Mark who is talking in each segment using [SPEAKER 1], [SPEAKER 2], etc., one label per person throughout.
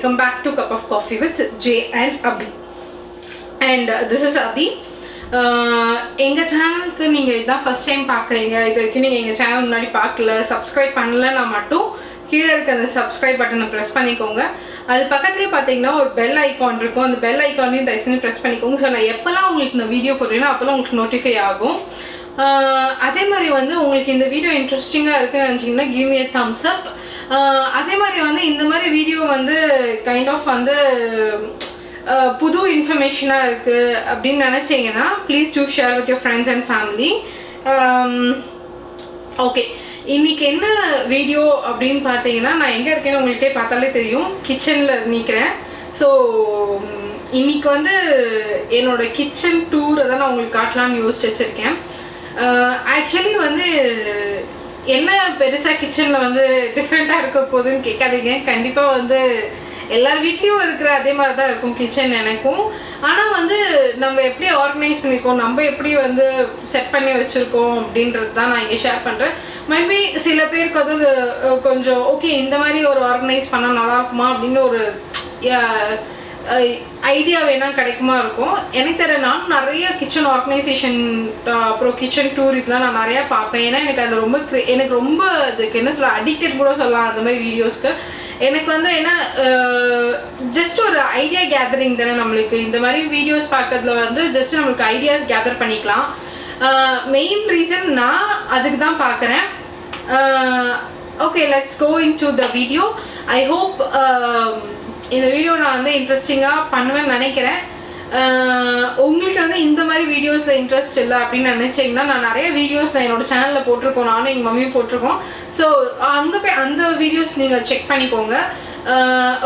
[SPEAKER 1] welcome back to Cup of Coffee with Jay and Abhi. And this is Abhi. எங்கள் சேனலுக்கு நீங்கள் இதுதான் first time பார்க்குறீங்க, இது வரைக்கும் நீங்கள் எங்கள் சேனல் முன்னாடி பார்க்கல, சப்ஸ்கிரைப் பண்ணலன்னா மட்டும் கீழே இருக்க அந்த சப்ஸ்கிரைப் பட்டனை ப்ரெஸ் பண்ணிக்கோங்க. அது பக்கத்துலேயே பார்த்தீங்கன்னா ஒரு பெல் ஐக்கான் இருக்கும், அந்த பெல் ஐக்கானையும் தயவு செஞ்சு ப்ரெஸ் பண்ணிக்கோங்க. ஸோ நான் எப்போல்லாம் உங்களுக்கு இந்த வீடியோ போடுறேன்னா அப்போல்லாம் உங்களுக்கு நோட்டிஃபை ஆகும். அதே மாதிரி வந்து உங்களுக்கு இந்த வீடியோ இன்ட்ரெஸ்டிங்காக இருக்குன்னு நினச்சிங்கன்னா give me a thumbs up. அதே மாதிரி வந்து இந்த மாதிரி வீடியோ வந்து கைண்ட் ஆஃப் வந்து புது இன்ஃபர்மேஷனாக இருக்குது அப்படின்னு நினச்சிங்கன்னா please do share with your friends and family. Okay, இன்றைக்கி என்ன வீடியோ அப்படின்னு பார்த்தீங்கன்னா, நான் எங்கே இருக்கேன்னு உங்களுக்கே பார்த்தாலே தெரியும், கிச்சனில் நிற்கிறேன். ஸோ இன்றைக்கி வந்து என்னோடய கிச்சன் டூரை தான் நான் உங்களுக்கு காட்டலான்னு யோசிச்சு வச்சுருக்கேன். ஆக்சுவலி வந்து என்ன பெருசாக கிச்சனில் வந்து டிஃப்ரெண்ட்டாக இருக்க போகுதுன்னு கேட்காதீங்க. கண்டிப்பாக வந்து எல்லார் வீட்லேயும் இருக்கிற அதே மாதிரி தான் இருக்கும் கிச்சன் எனக்கும். ஆனால் வந்து நம்ம எப்படி ஆர்கனைஸ் பண்ணியிருக்கோம், நம்ம எப்படி வந்து செட் பண்ணி வச்சுருக்கோம் அப்படின்றது தான் நான் இங்கே ஷேர் பண்ணுறேன். மேபி சில பேருக்கு வந்து கொஞ்சம் ஓகே இந்த மாதிரி ஒரு ஆர்கனைஸ் பண்ணால் நல்லாயிருக்குமா அப்படின்னு ஒரு ஐடியா வேணால் கிடைக்குமா இருக்கும். எனக்கு தெரியல, நானும் நிறைய கிச்சன் ஆர்கனைசேஷன் அப்புறம் கிச்சன் டூர் இதெல்லாம் நான் நிறையா பார்ப்பேன். ஏன்னா எனக்கு அதில் ரொம்ப எனக்கு ரொம்ப அதுக்கு என்ன சொல்ல அடிக்டட் கூட சொல்லலாம் அந்த மாதிரி வீடியோஸ்க்கு. எனக்கு வந்து என்ன ஜஸ்ட் ஒரு ஐடியா கேதரிங் தானே நம்மளுக்கு. இந்த மாதிரி வீடியோஸ் பார்க்கறதுல வந்து ஜஸ்ட் நம்மளுக்கு ஐடியாஸ் கேதர் பண்ணிக்கலாம். மெயின் ரீசன் நான் அதுக்கு தான் பார்க்குறேன். Okay, let's go into the video. I hope இந்த வீடியோ நான் வந்து இன்ட்ரெஸ்டிங்காக பண்ணுவேன்னு நினைக்கிறேன். உங்களுக்கு வந்து இந்த மாதிரி வீடியோஸில் இன்ட்ரெஸ்ட் இல்லை அப்படின்னு நினச்சிங்கன்னா, நான் நிறைய வீடியோஸ் நான் என்னோடய சேனலில் போட்டிருக்கோம், நானும் எங்கள் மம்மியும் போட்டிருக்கோம். ஸோ அங்கே போய் அந்த வீடியோஸ் நீங்கள் செக் பண்ணிக்கோங்க.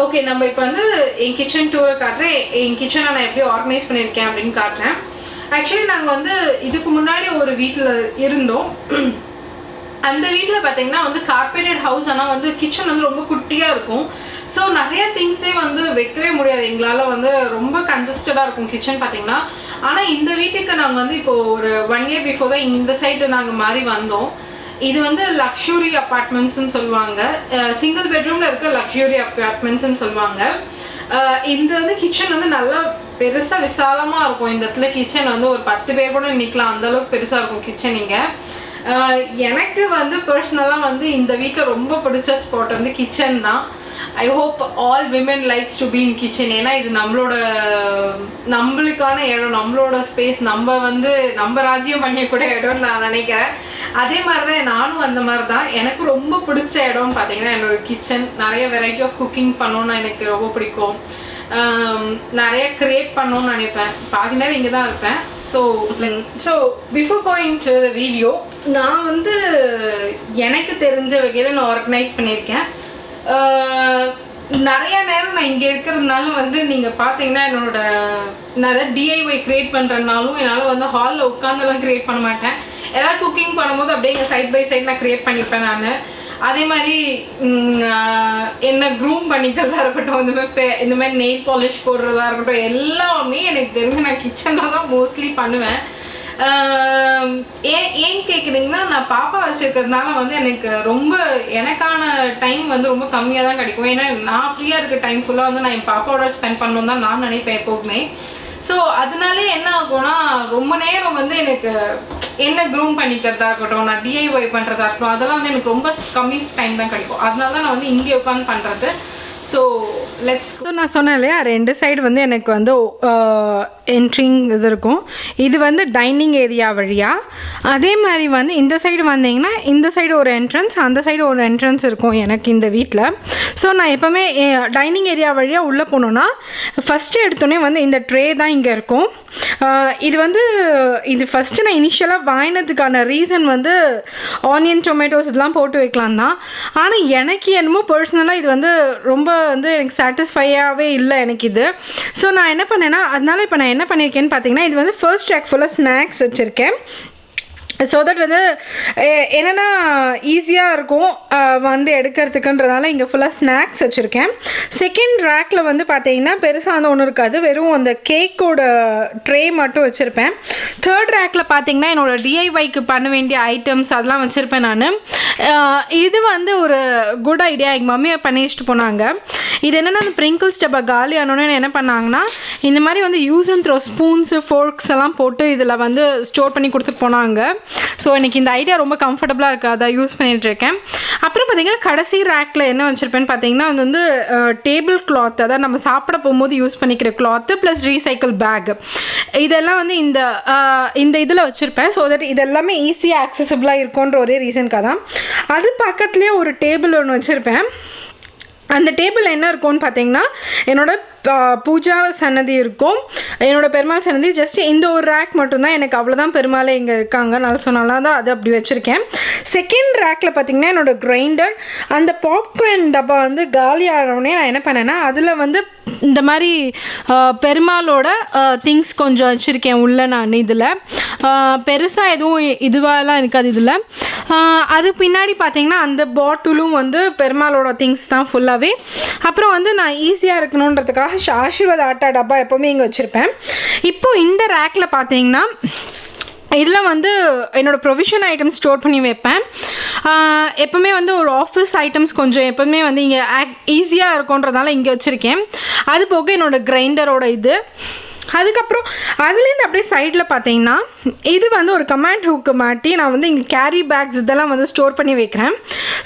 [SPEAKER 1] ஓகே, நம்ம இப்போ வந்து என் கிச்சன் டூரை காட்டுறேன். என் கிச்சனை நான் எப்படி ஆர்கனைஸ் பண்ணியிருக்கேன் அப்படின்னு காட்டுறேன். ஆக்சுவலி நாங்கள் வந்து இதுக்கு முன்னாடி ஒரு வீட்டில் இருந்தோம். அந்த வீட்டில் பார்த்தீங்கன்னா வந்து கார்பெட்டட் ஹவுஸ், ஆனால் வந்து கிச்சன் வந்து ரொம்ப குட்டியாக இருக்கும். ஸோ நிறைய திங்ஸே வந்து வைக்கவே முடியாது எங்களால், வந்து ரொம்ப கன்ஜஸ்டடாக இருக்கும் கிச்சன் பார்த்தீங்கன்னா. ஆனால் இந்த வீட்டுக்கு நாங்கள் வந்து இப்போது ஒரு 1 year பிஃபோர் தான் இந்த சைடு நாங்கள் மாறி வந்தோம். இது வந்து லக்ஸுரி அப்பார்ட்மெண்ட்ஸ்ன்னு சொல்லுவாங்க, சிங்கிள் பெட்ரூமில் இருக்க லக்ஸுரி அப்பார்ட்மெண்ட்ஸ்ன்னு சொல்லுவாங்க. இந்த வந்து கிச்சன் வந்து நல்லா பெருசாக விசாலமாக இருக்கும். இந்த இடத்துல கிச்சன் வந்து ஒரு 10 பேர் கூட நிற்கலாம், அந்தளவுக்கு பெருசாக இருக்கும் கிச்சன் இங்கே. எனக்கு வந்து பர்சனலாக வந்து இந்த வீட்டில் ரொம்ப பிடிச்ச ஸ்பாட் வந்து கிச்சன் தான். I hope all women likes to be in kitchen. ஏன்னா இது நம்மளுக்கான இடம், நம்மளோட ஸ்பேஸ், நம்ம வந்து நம்ம ராஜ்யம் பண்ணியக்கூடிய இடம்னு நான் நினைக்கிறேன். அதே மாதிரி தான் நானும் அந்த மாதிரி தான். எனக்கு ரொம்ப பிடிச்ச இடம்னு பார்த்தீங்கன்னா என்னோட கிச்சன். நிறைய வெரைட்டி ஆஃப் குக்கிங் பண்ணணும்னு எனக்கு ரொம்ப பிடிக்கும். நிறைய க்ரியேட் பண்ணணும்னு நினைப்பேன். பாதி நேரம் இங்கே தான் இருப்பேன். So before going to the video, நான் வந்து எனக்கு தெரிஞ்ச வகையில் நான் ஆர்கனைஸ் பண்ணியிருக்கேன். நிறைய நேரம் நான் இங்கே இருக்கிறதுனால வந்து நீங்கள் பார்த்தீங்கன்னா என்னோட நிறைய டிஐஒய் க்ரியேட் பண்ணுறதுனாலும் என்னால் வந்து ஹாலில் உட்காந்துலாம் க்ரியேட் பண்ண மாட்டேன். ஏதாவது குக்கிங் பண்ணும்போது அப்படியே இங்கே சைட் பை சைட் நான் க்ரியேட் பண்ணிப்பேன் நான். அதே மாதிரி என்ன க்ரூம் பண்ணிக்கிறதா இருக்கட்டும், இந்த மாதிரி நெயில் பாலிஷ் போடுறதா இருக்கட்டும், எல்லாமே எனக்கு தெரிஞ்சு நான் கிச்சனில் தான் மோஸ்ட்லி பண்ணுவேன். ஏன் கேட்குறீங்கன்னா, நான் பாப்பா வச்சுருக்கிறதுனால வந்து எனக்கு ரொம்ப எனக்கான டைம் வந்து ரொம்ப கம்மியாக தான் கிடைக்கும். ஏன்னா நான் ஃப்ரீயாக இருக்க டைம் ஃபுல்லாக வந்து நான் என் பாப்பாவோட ஸ்பெண்ட் பண்ணணும் தான் நான் நினைப்பேன் எப்போவுமே. ஸோ அதனாலே என்ன ஆகும்னா, ரொம்ப நேரம் வந்து எனக்கு என்ன க்ரூம் பண்ணிக்கிறதா இருக்கட்டும், நான் டிஐஒய் பண்ணுறதா இருக்கட்டும், அதெல்லாம் வந்து எனக்கு ரொம்ப கம்மி டைம் தான் கிடைக்கும். அதனால தான் நான் வந்து இங்கே உட்காந்து பண்ணுறது. ஸோ நான் சொன்னேன் இல்லையா, 2 சைடு வந்து எனக்கு வந்து என்ட்ரிங் இது இருக்கும். இது வந்து டைனிங் ஏரியா வழியாக. அதே மாதிரி வந்து இந்த சைடு வந்தீங்கன்னா இந்த சைடு ஒரு என்ட்ரன்ஸ், அந்த சைடு ஒரு என்ட்ரன்ஸ் இருக்கும் எனக்கு இந்த வீட்டில். ஸோ நான் எப்போவுமே டைனிங் ஏரியா வழியாக உள்ளே போனோன்னா ஃபஸ்ட்டு எடுத்தோடனே வந்து இந்த ட்ரே தான் இங்கே இருக்கும். இது வந்து இது ஃபஸ்ட்டு நான் இனிஷியலாக வாங்கினதுக்கான ரீசன் வந்து ஆனியன் டொமேட்டோஸ் இதெல்லாம் போட்டு வைக்கலாம் தான். ஆனால் எனக்கு என்னமோ பர்சனலாக இது வந்து ரொம்ப வந்து எனக்கு சாட்டிஸ்ஃபையாகவே இல்லை எனக்கு இது. ஸோ நான் என்ன பண்ணேன்னா, அதனால இப்போ நான் என்ன பண்ணியிருக்கேன்னு பார்த்தீங்கன்னா, இது வந்து ஃபர்ஸ்ட் ரேக் ஃபுல்லாக ஸ்நாக்ஸ் வச்சுருக்கேன். ஸோ தட் வந்து என்னென்னா ஈஸியாக இருக்கும் வந்து எடுக்கிறதுக்குன்றதால இங்கே ஃபுல்லாக ஸ்நாக்ஸ் வச்சுருக்கேன். செகண்ட் ரேக்கில் வந்து பார்த்தீங்கன்னா பெருசாக வந்து ஒன்றும் இருக்காது, வெறும் அந்த கேக்கோட ட்ரே மட்டும் வச்சுருப்பேன். தேர்ட் ரேக்கில் பார்த்தீங்கன்னா என்னோடய டிஐஒய்க்கு பண்ண வேண்டிய ஐட்டம்ஸ் அதெல்லாம் வச்சுருப்பேன் நான். இது வந்து ஒரு குட் ஐடியா, எங்கள் மம்மியை பண்ணி வச்சுட்டு போனாங்க. இது என்னென்னா அந்த ப்ரிங்கிள்ஸ் டப்பா காலி ஆனோன்னு என்ன பண்ணாங்கன்னா இந்த மாதிரி வந்து use and throw spoons Forks எல்லாம் போட்டு இதில் வந்து ஸ்டோர் பண்ணி கொடுத்துட்டு போனாங்க. ஸோ எனக்கு இந்த ஐடியா ரொம்ப கம்ஃபர்டபுளாக இருக்குது, அதை யூஸ் பண்ணிகிட்ருக்கேன். அப்புறம் பார்த்திங்கன்னா கடைசி ரேக்கில் என்ன வச்சுருப்பேன்னு பார்த்தீங்கன்னா அது வந்து டேபிள் கிளாத், அதாவது நம்ம சாப்பிட போகும்போது யூஸ் பண்ணிக்கிற கிளாத்து ப்ளஸ் ரீசைக்கிள் பேக், இதெல்லாம் வந்து இந்த இதில் வச்சுருப்பேன். ஸோ தட் இதெல்லாமே ஈஸியாக ஆக்சசிபிளாக இருக்குன்ற ஒரே ரீசனுக்காக தான். அது பக்கத்துலேயே ஒரு டேபிள் ஒன்று வச்சுருப்பேன். அந்த டேபிள் என்ன இருக்கும்னு பார்த்தீங்கன்னா என்னோடய பூஜா சன்னதி இருக்கும், என்னோடய பெருமாள் சன்னதி. ஜஸ்ட் இந்த ஒரு ரேக் மட்டும்தான், எனக்கு அவ்வளோதான் பெருமாளே இங்கே இருக்காங்க, நல்லா தான் அது அப்படி வச்சுருக்கேன். செகண்ட் ரேக்கில் பார்த்திங்கன்னா என்னோடய கிரைண்டர், அந்த பாப்கார்ன் டப்பா வந்து காலி ஆனோடனே நான் என்ன பண்ணேன்னா அதில் வந்து இந்த மாதிரி பெருமாளோட திங்ஸ் கொஞ்சம் வச்சுருக்கேன் உள்ளே. நான் இதில் பெருசாக எதுவும் இதுவாகலாம் இருக்காது இதில். அது பின்னாடி பார்த்திங்கன்னா அந்த பாட்டிலும் வந்து பெருமாளோட திங்ஸ் தான் ஃபுல்லாகவே. அப்புறம் வந்து நான் ஈஸியாக இருக்கணுன்றதுக்காக ஆசீர்வாத ஆட்டா டப்பா எப்போவுமே இங்கே வச்சுருப்பேன். இப்போது இந்த ரேக்கில் பார்த்தீங்கன்னா இதில் வந்து என்னோடய ப்ரொவிஷன் ஐட்டம்ஸ் ஸ்டோர் பண்ணி வைப்பேன். எப்போவுமே வந்து ஒரு ஆஃபீஸ் ஐட்டம்ஸ் கொஞ்சம் எப்போவுமே வந்து இங்கே ஈஸியாக இருக்குன்றதால இங்கே வச்சுருக்கேன். அது போக என்னோடய கிரைண்டரோட இது. அதுக்கப்புறம் அதுலேருந்து அப்படியே சைடில் பார்த்தீங்கன்னா இது வந்து ஒரு கமாண்ட் ஹூக்கு மாட்டி நான் வந்து இங்கே கேரி பேக்ஸ் இதெல்லாம் வந்து ஸ்டோர் பண்ணி வைக்கிறேன்.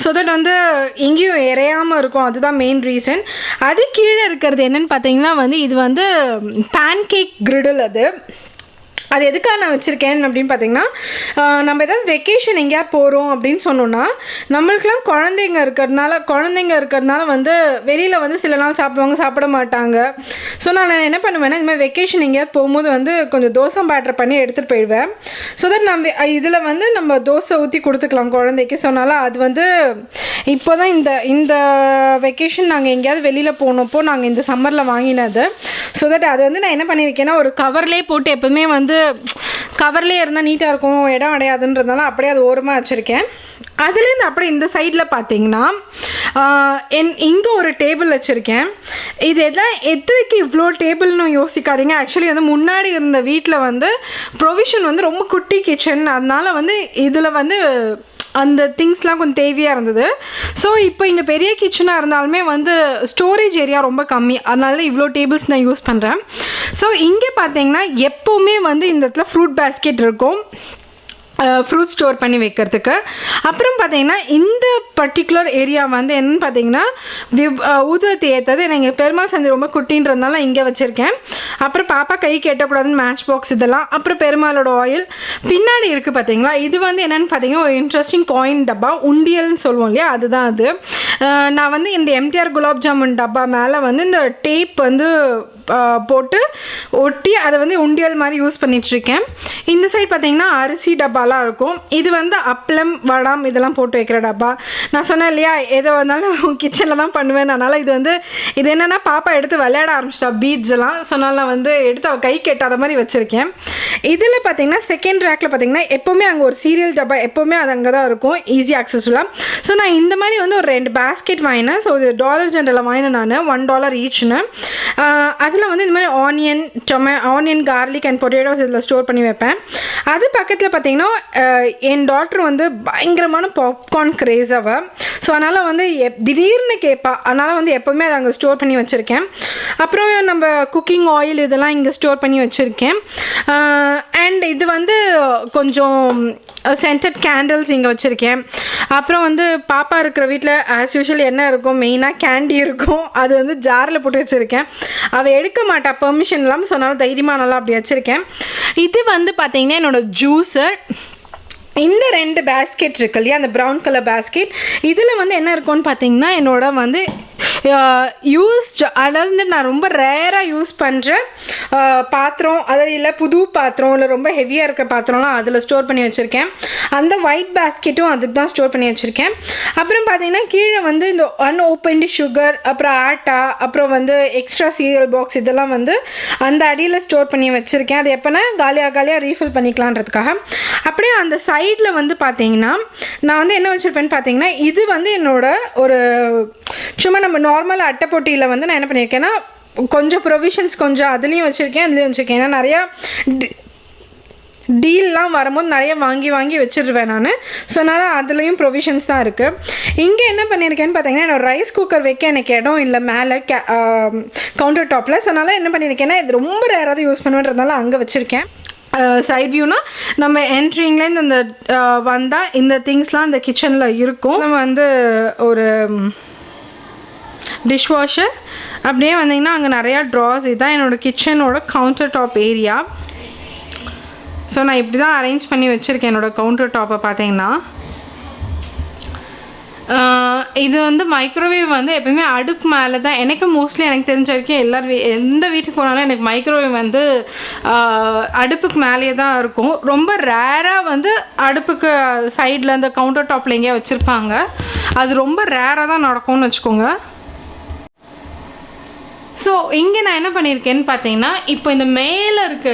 [SPEAKER 1] ஸோ தட் வந்து எங்கேயும் எறையாமல் இருக்கும், அதுதான் மெயின் ரீசன். அது கீழே இருக்கிறது என்னென்னு பார்த்தீங்கன்னா வந்து இது வந்து பேன் கேக் கிரிடில். அது எதுக்காக நான் வச்சுருக்கேன் அப்படின்னு பார்த்தீங்கன்னா நம்ம ஏதாவது வெக்கேஷன் எங்கேயா போகிறோம் அப்படின்னு சொன்னோன்னா நம்மளுக்கெலாம் குழந்தைங்க இருக்கிறதுனால வந்து வெளியில் வந்து சில நாள் சாப்பிடுவாங்க, சாப்பிட மாட்டாங்க. ஸோ நான் என்ன பண்ணுவேன்னா இந்த மாதிரி வெக்கேஷன் எங்கேயாவது போகும்போது வந்து கொஞ்சம் தோசை பேட்டர் பண்ணி எடுத்துகிட்டு போயிடுவேன். ஸோ தட் நம்ம இதில் வந்து நம்ம தோசை ஊற்றி கொடுத்துக்கலாம் குழந்தைக்கு. சொன்னால அது வந்து இப்போ தான் இந்த வெக்கேஷன் நாங்கள் எங்கேயாவது வெளியில் போனப்போ நாங்கள் இந்த சம்மரில் வாங்கினது. ஸோ தட் அது வந்து நான் என்ன பண்ணியிருக்கேன்னா ஒரு கவர்லேயே போட்டு எப்போவுமே வந்து கவர்லேயே இருந்தால் நீட்டாக இருக்கும், இடம் அடையாதுன்றதுனால அப்படியே அது ஓரமாக வச்சுருக்கேன். அதுலேருந்து அப்படியே இந்த சைடில் பார்த்தீங்கன்னா இங்கே ஒரு டேபிள் வச்சுருக்கேன். இது எதுக்கு இவ்வளோ டேபிள்னு யோசிக்காதீங்க. ஆக்சுவலி வந்து முன்னாடி இருந்த வீட்டில் வந்து ப்ரொவிஷன் வந்து ரொம்ப குட்டி கிச்சன், அதனால் வந்து இதில் வந்து அந்த திங்ஸ்லாம் கொஞ்சம் தேவையாக இருந்தது. ஸோ இப்போ இங்கே பெரிய கிச்சனாக இருந்தாலுமே வந்து ஸ்டோரேஜ் ஏரியா ரொம்ப கம்மி, அதனால இவ்வளோ டேபிள்ஸ் நான் யூஸ் பண்ணுறேன். ஸோ இங்கே பார்த்தீங்கன்னா எப்போவுமே வந்து இந்த இடத்துல ஃப்ரூட் பேஸ்கெட் இருக்கும், ஃப்ரூட் ஸ்டோர் பண்ணி வைக்கிறதுக்கு. அப்புறம் பார்த்தீங்கன்னா இந்த பர்டிகுலர் ஏரியா வந்து என்னென்னு பார்த்தீங்கன்னா ஊதுவத்தி ஏற்றது. எனக்கு பெருமாள் சந்தி ரொம்ப குட்டின்றதுனால இங்கே வச்சுருக்கேன். அப்புறம் பாப்பா கை கெட்டக்கூடாதுன்னு மேட்ச் பாக்ஸ் இதெல்லாம். அப்புறம் பெருமாளோட ஆயில் பின்னாடி இருக்குது பார்த்தீங்களா. இது வந்து என்னென்னு பார்த்தீங்கன்னா ஒரு இன்ட்ரெஸ்டிங் காயின் டப்பா, உண்டியல்னு சொல்லுவோம் இல்லையா, அதுதான் அது. நான் வந்து இந்த எம்டிஆர் குலாப் ஜாமுன் டப்பா மேலே வந்து இந்த டேப் வந்து போட்டு ஒட்டி அதை வந்து உண்டியல் மாதிரி யூஸ் பண்ணிகிட்ருக்கேன். இந்த சைட் பார்த்தீங்கன்னா அரிசி டப்பாலாம் இருக்கும். இது வந்து அப்பளம் வடம் இதெல்லாம் போட்டு வைக்கிற டப்பா. நான் சொன்னேன் இல்லையா எதை வந்தாலும் கிச்சனில் தான் பண்ணுவேன். அதனால் இது என்னென்னா பாப்பா எடுத்து விளையாட ஆரம்பிச்சிட்டா பீட்ஸ் எல்லாம். சொன்னால் நான் வந்து எடுத்து அவள் கை கெட்டாத மாதிரி வச்சுருக்கேன். இதில் பார்த்தீங்கன்னா செகண்ட் ரேக்கில் பார்த்தீங்கன்னா எப்போவுமே அங்கே ஒரு சீரியல் டப்பா எப்போவுமே அது அங்கே தான் இருக்கும், ஈஸி ஆக்சஸ்ஃபுல்லாக. ஸோ நான் இந்த மாதிரி வந்து ஒரு 2 பேஸ்கெட் வாங்கினேன். ஸோ இது டாலர் ஜென்ரலில் வாங்கினேன் நான், $1 ஈச்னு. அதில் வந்து இந்த மாதிரி ஆனியன் கார்லிக் அண்ட் பொட்டேட்டோஸ் இதில் ஸ்டோர் பண்ணி வைப்பேன். அது பக்கத்தில் பார்த்தீங்கன்னா என் டாட்டர் வந்து பயங்கரமான பாப்கார்ன் கிரேஸ் அவ. ஸோ அதனால் வந்து திடீர்னு கேட்பா, அதனால் வந்து எப்போவுமே அதை அங்கே ஸ்டோர் பண்ணி வச்சுருக்கேன். அப்புறம் நம்ம குக்கிங் ஆயில் இதெல்லாம் இங்கே ஸ்டோர் பண்ணி வச்சுருக்கேன். அண்ட் இது வந்து கொஞ்சம் சென்டட் கேண்டில்ஸ் இங்கே வச்சுருக்கேன். அப்புறம் வந்து பாப்பா இருக்கிற வீட்டில் ஆஸ் யூஷுவல் என்ன இருக்கும், மெயினாக கேண்டி இருக்கும். அது வந்து ஜாரில் போட்டு வச்சுருக்கேன். அவள் எடுக்க மாட்டா பெர்மிஷன் இல்லாமல், சொன்னாலும் தைரியமாக நல்லா அப்படி வச்சுருக்கேன். இது வந்து பார்த்திங்கன்னா என்னோடய ஜூஸர். இந்த 2 பேஸ்கெட் இருக்கு இல்லையா, அந்த ப்ரௌன் கலர் பேஸ்கெட், இதில் வந்து என்ன இருக்கும்னு பார்த்தீங்கன்னா என்னோட வந்து அதாவது நான் ரொம்ப ரேராக யூஸ் பண்ணுற பாத்திரம், அதாவது இல்லை புது பாத்திரம் இல்லை ரொம்ப ஹெவியாக இருக்க பாத்திரம்லாம் அதில் ஸ்டோர் பண்ணி வச்சுருக்கேன். அந்த ஒயிட் பேஸ்கெட்டும் அதுக்கு தான் ஸ்டோர் பண்ணி வச்சுருக்கேன். அப்புறம் பார்த்தீங்கன்னா கீழே வந்து இந்த அன்ஓப்பன்டு சுகர், அப்புறம் ஆட்டா, அப்புறம் வந்து எக்ஸ்ட்ரா சீரியல் பாக்ஸ் இதெல்லாம் வந்து அந்த அடியில் ஸ்டோர் பண்ணி வச்சுருக்கேன். அது எப்போனா காலியாக ரீஃபில் பண்ணிக்கலான்றதுக்காக. அப்படியே அந்த சைடில் வந்து பார்த்தீங்கன்னா நான் வந்து என்ன வச்சுருப்பேன்னு பார்த்தீங்கன்னா, இது வந்து என்னோட ஒரு சும்மா நம்ம நார்மல் அட்டைப்பொட்டியில் வந்து நான் என்ன பண்ணியிருக்கேன்னா கொஞ்சம் ப்ரொவிஷன்ஸ் கொஞ்சம் அதுலேயும் வச்சுருக்கேன், அதுலேயும் வச்சுருக்கேன். ஏன்னா நிறையா டீல்லாம் வரும்போது நிறைய வாங்கி வச்சிருவேன் நான். ஸோ அதனால் அதுலேயும் ப்ரொவிஷன்ஸ் தான் இருக்குது. இங்கே என்ன பண்ணியிருக்கேன்னு பார்த்தீங்கன்னா என்னோட ரைஸ் குக்கர் வைக்க எனக்கு இடம் இல்லை மேலே கவுண்டர் டாப்பில். ஸோ அதனால் என்ன பண்ணியிருக்கேன்னா இது ரொம்ப ரேராக யூஸ் பண்ணுவேன்றதுனால அங்கே வச்சுருக்கேன். சைட் வியூனா நம்ம என்ட்ரிங்லேருந்து இந்த வந்தால் இந்த திங்ஸ்லாம் இந்த கிச்சனில் இருக்கும். நம்ம வந்து ஒரு டிஷ்வாஷர், அப்படியே வந்தீங்கன்னா அங்கே நிறையா ட்ராஸ். இதுதான் என்னோடய கிச்சனோட கவுண்டர் டாப் ஏரியா. ஸோ நான் இப்படி தான் அரேஞ்ச் பண்ணி வச்சுருக்கேன் என்னோடய கவுண்டர் டாப்பை பார்த்தீங்கன்னா. இது வந்து மைக்ரோவேவ் வந்து எப்போயுமே அடுப்பு மேலே தான். எனக்கு மோஸ்ட்லி எனக்கு தெரிஞ்ச வரைக்கும் எந்த வீட்டுக்கு போனாலும் எனக்கு மைக்ரோவேவ் வந்து அடுப்புக்கு மேலேயே தான் இருக்கும். ரொம்ப ரேராக வந்து அடுப்புக்கு சைடில் அந்த கவுண்டர் டாப்பில் எங்கேயா வச்சுருப்பாங்க. அது ரொம்ப ரேராக தான் நடக்கும்னு வச்சுக்கோங்க. ஸோ இங்கே நான் என்ன பண்ணியிருக்கேன்னு பார்த்தீங்கன்னா, இப்போ இந்த மேலே இருக்க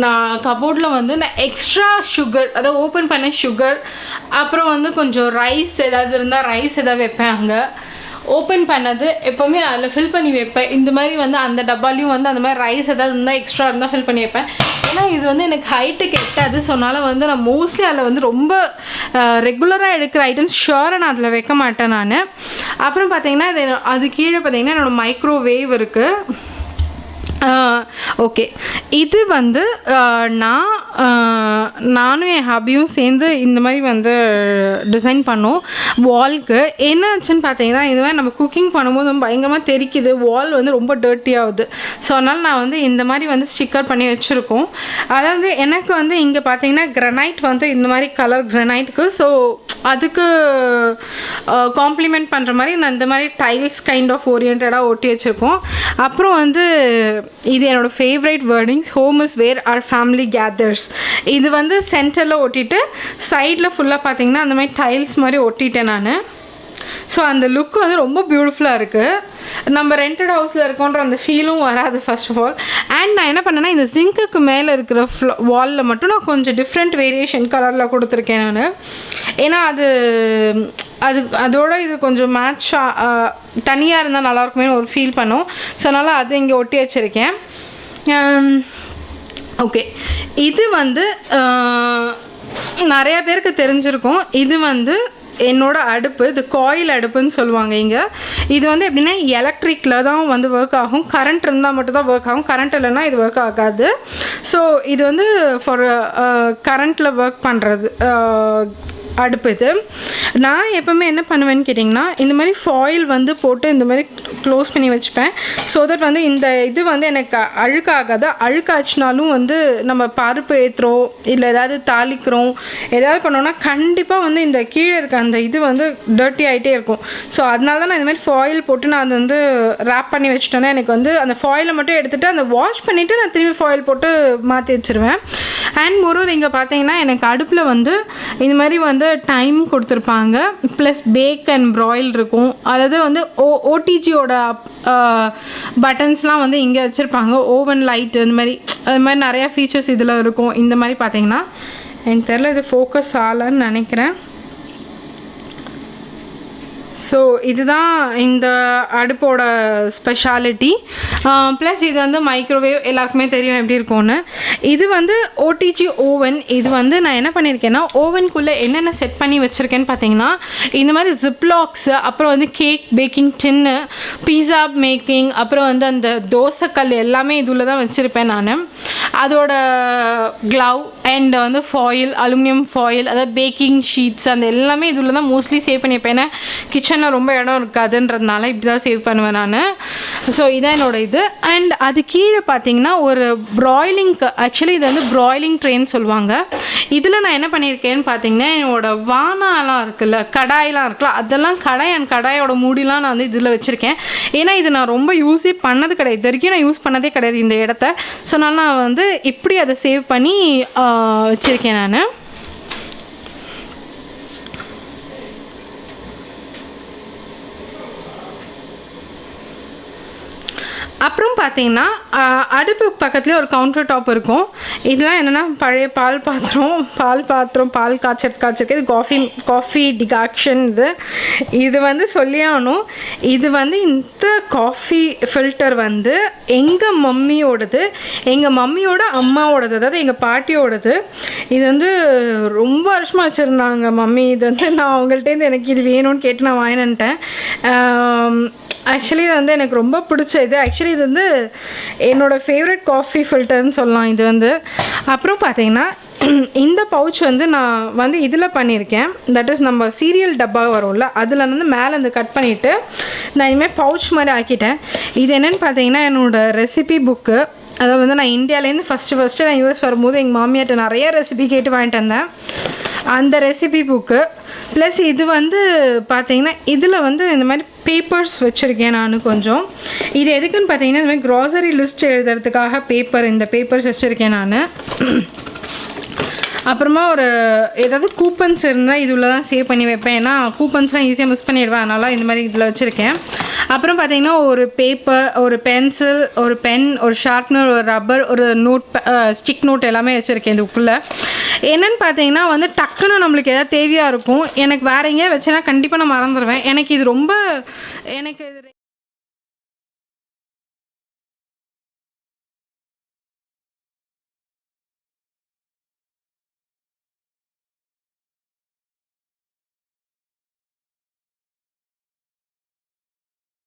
[SPEAKER 1] நான் கபோர்டில் வந்து நான் எக்ஸ்ட்ரா சுகர், அதாவது ஓப்பன் பண்ண சுகர், அப்புறம் வந்து கொஞ்சம் ரைஸ் ஏதாவது இருந்தால் ரைஸ் ஏதாவது வைப்பேன். அங்கே ஓப்பன் பண்ணது எப்போவுமே அதில் ஃபில் பண்ணி வைப்பேன். இந்த மாதிரி வந்து அந்த டப்பாலையும் வந்து அந்த மாதிரி ரைஸ் ஏதாவது இருந்தால் எக்ஸ்ட்ரா இருந்தால் ஃபில் பண்ணி வைப்பேன். ஏன்னா இது வந்து எனக்கு ஹைட்டுக்கு எட்டாது. ஸோ அதனால் வந்து நான் மோஸ்ட்லி அதில் வந்து ரொம்ப ரெகுலராக எடுக்கிற ஐட்டம்ஸ் ஷுவராக நான் அதில் வைக்க மாட்டேன் நான். அப்புறம் பார்த்தீங்கன்னா அது கீழே பார்த்தீங்கன்னா என்னோடய மைக்ரோவேவ் இருக்குது. ஓகே, இது வந்து நானும் என் ஹபியும் சேர்ந்து இந்த மாதிரி வந்து டிசைன் பண்ணோம் வால்க்கு. என்ன ஆச்சுன்னு பார்த்தீங்கன்னா, இது மாதிரி நம்ம குக்கிங் பண்ணும்போது பயங்கரமாக தெரிக்குது, வால் வந்து ரொம்ப டர்ட்டி ஆகுது. ஸோ அதனால் நான் வந்து இந்த மாதிரி வந்து ஸ்டிக்கர் பண்ணி வச்சுருக்கோம். அதாவது எனக்கு வந்து இங்கே பார்த்தீங்கன்னா கிரனைட் வந்து இந்த மாதிரி கலர் கிரனைட்டுக்கு, ஸோ அதுக்கு காம்ப்ளிமெண்ட் பண்ணுற மாதிரி நான் இந்த மாதிரி டைல்ஸ் கைண்ட் ஆஃப் ஓரியன்டாக ஒட்டி வச்சுருக்கோம். அப்புறம் வந்து இது என்னோட favourite wordings, home is where our family gathers. இது வந்து சென்டரில் ஒட்டிட்டு சைடில் ஃபுல்லாக பார்த்தீங்கன்னா அந்த மாதிரி டைல்ஸ் மாதிரி ஒட்டிட்டேன் நான். ஸோ அந்த லுக் வந்து ரொம்ப பியூட்டிஃபுல்லாக இருக்குது. நம்ம ரெண்டட் ஹவுஸில் இருக்கோன்ற அந்த ஃபீலும் வராது ஃபர்ஸ்ட் ஆஃப் ஆல். அண்ட் நான் என்ன பண்ணேன்னா இந்த சிங்க்குக்கு மேலே இருக்கிற வாலில் மட்டும் நான் கொஞ்சம் டிஃப்ரெண்ட் வேரியேஷன் கலரில் கொடுத்துருக்கேன் நான். ஏன்னா அதோட இது கொஞ்சம் மேட்சாக தனியாக இருந்தால் நல்லாயிருக்குமே ஒரு ஃபீல் பண்ணும். ஸோ அதனால் அது இங்கே ஒட்டி வச்சுருக்கேன். ஓகே, இது வந்து நிறையா பேருக்கு தெரிஞ்சிருக்கும். இது வந்து என்னோட அடுப்பு, இது காயில் அடுப்புன்னு சொல்லுவாங்க இங்கே. இது வந்து எப்படின்னா எலக்ட்ரிக்கில் தான் வந்து ஒர்க் ஆகும். கரண்ட் இருந்தால் மட்டும் தான் ஒர்க் ஆகும், கரண்ட் இல்லைன்னா இது ஒர்க் ஆகாது. ஸோ இது வந்து ஃபார் கரண்ட்டில் ஒர்க் பண்ணுறது அடுப்பு. இது நான் எப்போவுமே என்ன பண்ணுவேன்னு கேட்டிங்கன்னா, இந்த மாதிரி ஃபாயில் வந்து போட்டு இந்த மாதிரி க்ளோஸ் பண்ணி வச்சுப்பேன். ஸோ தட் வந்து இந்த இது வந்து எனக்கு அழுக்காகாது. அழுக்காச்சுனாலும் வந்து நம்ம பருப்பு ஏற்றுறோம் இல்லை ஏதாவது தாளிக்கிறோம் ஏதாவது பண்ணோன்னா கண்டிப்பாக வந்து இந்த கீழே இருக்க அந்த இது வந்து டர்ட்டி ஆகிட்டே இருக்கும். ஸோ அதனால தான் நான் இந்த மாதிரி ஃபாயில் போட்டு நான் அதை வந்து ரேப் பண்ணி வச்சுட்டேன்னா எனக்கு வந்து அந்த ஃபாயிலை மட்டும் எடுத்துகிட்டு அந்த வாஷ் பண்ணிவிட்டு நான் திரும்பி ஃபாயில் போட்டு மாற்றி வச்சுருவேன். அண்ட் மொரோவர் இங்கே பார்த்தீங்கன்னா எனக்கு அடுப்பில் வந்து இந்த மாதிரி வந்து டைம் கொடுத்துருப்பாங்க, ப்ளஸ் பேக் அண்ட் ப்ராயில் இருக்கும். அதாவது வந்து ஓடிஜியோட பட்டன்ஸ்லாம் வந்து இங்கே வச்சுருப்பாங்க, ஓவன் லைட் இந்த மாதிரி அது மாதிரி நிறையா ஃபீச்சர்ஸ் இதில் இருக்கும். இந்த மாதிரி பார்த்தீங்கன்னா எனக்கு தெரியல இது ஃபோக்கஸ் ஆகலன்னு நினைக்கிறேன். ஸோ இதுதான் இந்த அடுப்போட ஸ்பெஷாலிட்டி. ப்ளஸ் இது வந்து மைக்ரோவேவ் எல்லாருக்குமே தெரியும் எப்படி இருக்கும்னு. இது வந்து ஓடிஜி ஓவன். இது வந்து நான் என்ன பண்ணியிருக்கேன்னா ஓவனுக்குள்ளே என்னென்ன செட் பண்ணி வச்சுருக்கேன்னு பார்த்தீங்கன்னா இந்த மாதிரி ஜிப்லாக்ஸு, அப்புறம் வந்து கேக் பேக்கிங் டின்னு, பீஸா மேக்கிங், அப்புறம் வந்து அந்த தோசைக்கல் எல்லாமே இதில் தான் வச்சுருப்பேன் நான். அதோட க்ளவ் அண்ட் வந்து ஃபாயில், அலுமினியம் ஃபாயில், அதாவது பேக்கிங் ஷீட்ஸ் அந்த எல்லாமே இதில் தான் மோஸ்ட்லி சேவ் பண்ணியிருப்பேன். கிச்சன் கிச்சனில் ரொம்ப இடம் இருக்காதுன்றதுனால இப்படி தான் சேவ் பண்ணுவேன் நான். ஸோ இதான் என்னோட இது. அண்ட் அது கீழே பார்த்தீங்கன்னா ஒரு ப்ராய்லிங், ஆக்சுவலி இது வந்து ப்ராய்லிங் ட்ரேன்னு சொல்லுவாங்க. இதில் நான் என்ன பண்ணியிருக்கேன்னு பார்த்தீங்கன்னா என்னோட வானாலாம் இருக்குல்ல, கடாயெலாம் இருக்குல்ல, அதெல்லாம் கடாயோட மூடிலாம் நான் வந்து இதில் வச்சுருக்கேன். ஏன்னா இது நான் ரொம்ப யூஸே பண்ணது கிடையாது, இது வரைக்கும் நான் யூஸ் பண்ணதே கிடையாது இந்த இடத்த. ஸோ நான் வந்து இப்படி அதை சேவ் பண்ணி வச்சுருக்கேன் நான். அப்புறம் பார்த்தீங்கன்னா அடுப்பு பக்கத்துலேயே ஒரு கவுண்டர் டாப் இருக்கும். இதெல்லாம் என்னென்னா பழைய பால் பாத்திரம் பால் காய்ச்சிருக்கு. இது காஃபி டிகாக்ஷன். இது வந்து சொல்லியே ஆகணும். இது வந்து இந்த காஃபி ஃபில்டர் வந்து எங்கள் மம்மியோடது, எங்கள் மம்மியோட அம்மாவோடது, அதாவது எங்கள் பாட்டியோடது. இது வந்து ரொம்ப வருஷமாக வச்சுருந்தாங்க மம்மி. இது வந்து நான் அவங்கள்ட்டேருந்து எனக்கு இது வேணும்னு கேட்டு நான் வாங்கினேன்ட்டேன். ஆக்சுவலி இது வந்து எனக்கு ரொம்ப பிடிச்ச இது. ஆக்சுவலி இது வந்து என்னோடய ஃபேவரட் காஃபி ஃபில்டர்னு சொல்லலாம் இது வந்து. அப்புறம் பார்த்தீங்கன்னா இந்த பவுச் வந்து நான் வந்து இதில் பண்ணியிருக்கேன். தட் இஸ் நம்ம சீரியல் டப்பா வரும்ல, அதில் வந்து மேலே வந்து கட் பண்ணிவிட்டு நான் இனிமேல் பவுச் மாதிரி ஆக்கிட்டேன். இது என்னென்னு பார்த்தீங்கன்னா என்னோடய ரெசிபி புக்கு. அதை வந்து நான் இந்தியாவிலேருந்து ஃபஸ்ட்டு நான் யூஎஸ் வரும்போது எங்கள் மாமியார்ட்ட நிறைய ரெசிபி கேட்டு வாங்கிட்டு வந்தேன். அந்த ரெசிபி புக்கு ப்ளஸ் இது வந்து பார்த்திங்கன்னா இதில் வந்து இந்த மாதிரி பேப்பர்ஸ் வச்சுருக்கேன் நான் கொஞ்சம். இது எதுக்குன்னு பார்த்தீங்கன்னா இந்த மாதிரி க்ராசரி லிஸ்ட் எழுதுறதுக்காக இந்த பேப்பர்ஸ் வச்சுருக்கேன் நான். அப்புறமா ஒரு ஏதாவது கூப்பன்ஸ் இருந்தால் இதில் தான் சேவ் பண்ணி வைப்பேன். ஏன்னா கூப்பன்ஸ்லாம் ஈஸியாக மிஸ் பண்ணிடுவேன், அதனால் இந்த மாதிரி இதில் வச்சுருக்கேன். அப்புறம் பார்த்திங்கன்னா ஒரு பேப்பர், ஒரு பென்சில், ஒரு பென், ஒரு ஷார்ப்னர், ஒரு ரப்பர், ஒரு ஸ்டிக் நோட் எல்லாமே வச்சுருக்கேன் இதுக்குள்ளே. என்னென்னு பார்த்தீங்கன்னா வந்து டக்குன்னு நம்மளுக்கு எதாவது தேவையாக இருக்கும். எனக்கு வேறு எங்கேயா வச்சேன்னா கண்டிப்பாக நான் மறந்துடுவேன். எனக்கு இது